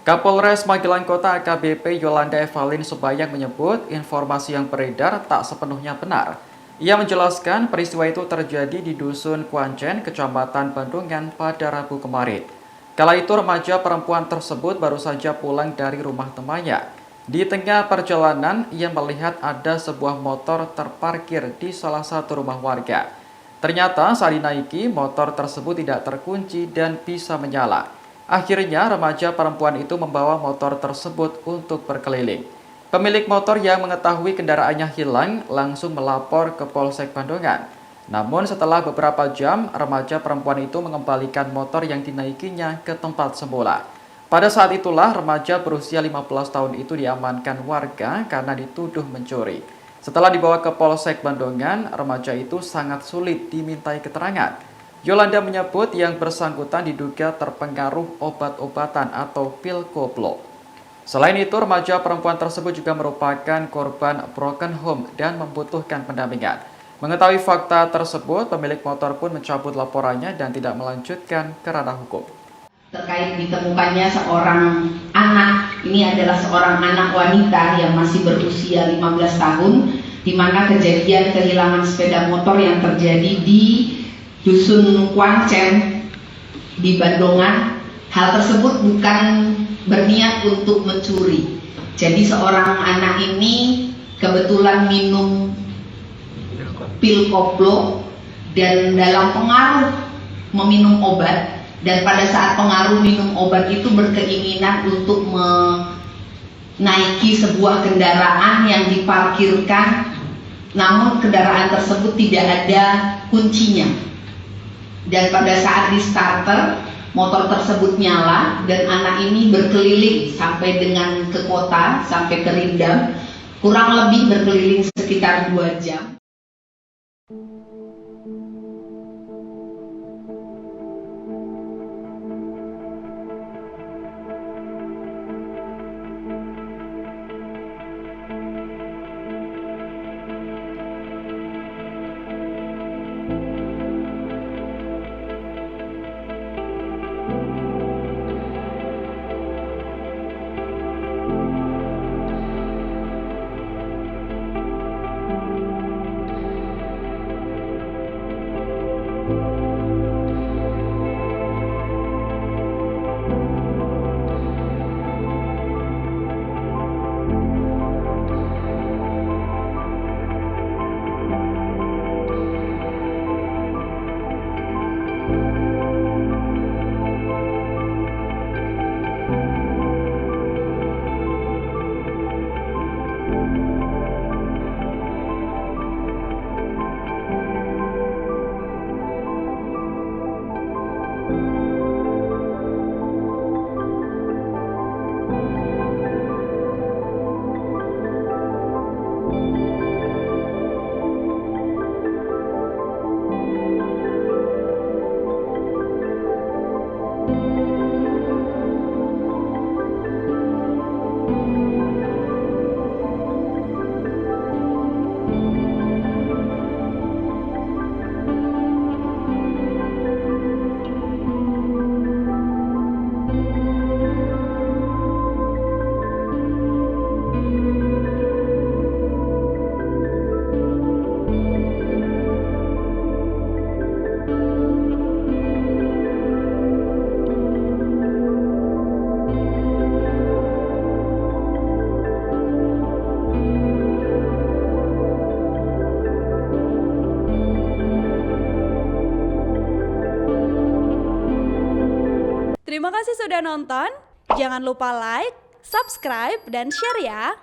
Kapolres Magelang Kota AKBP Yolanda Evalin Subayang menyebut informasi yang beredar tak sepenuhnya benar. Ia menjelaskan peristiwa itu terjadi di Dusun Kuancen, Kecamatan Bandungan pada Rabu kemarin. Kala itu remaja perempuan tersebut baru saja pulang dari rumah temannya. Di tengah perjalanan, ia melihat ada sebuah motor terparkir di salah satu rumah warga. Ternyata saat dinaiki, motor tersebut tidak terkunci dan bisa menyala. Akhirnya remaja perempuan itu membawa motor tersebut untuk berkeliling. Pemilik motor yang mengetahui kendaraannya hilang langsung melapor ke Polsek Bandungan. Namun setelah beberapa jam, remaja perempuan itu mengembalikan motor yang dinaikinya ke tempat semula. Pada saat itulah remaja berusia 15 tahun itu diamankan warga karena dituduh mencuri. Setelah dibawa ke Polsek Bandungan, remaja itu sangat sulit dimintai keterangan. Yolanda menyebut yang bersangkutan diduga terpengaruh obat-obatan atau pil koplo. Selain itu, remaja perempuan tersebut juga merupakan korban broken home dan membutuhkan pendampingan. Mengetahui fakta tersebut, pemilik motor pun mencabut laporannya dan tidak melanjutkan ke ranah hukum. Terkait ditemukannya seorang anak, ini adalah seorang anak wanita yang masih berusia 15 tahun, di mana kejadian kehilangan sepeda motor yang terjadi di Dusun Kuancen di Bandungan. Hal tersebut bukan berniat untuk mencuri. Jadi seorang anak ini kebetulan minum pil koplo dan dalam pengaruh meminum obat, dan pada saat pengaruh minum obat itu berkeinginan untuk menaiki sebuah kendaraan yang diparkirkan, namun kendaraan tersebut tidak ada kuncinya. Dan pada saat di starter, motor tersebut nyala dan anak ini berkeliling sampai dengan ke kota, sampai ke Rindam, kurang lebih berkeliling sekitar 2 jam. Terima kasih sudah nonton. Jangan lupa like, subscribe, dan share ya.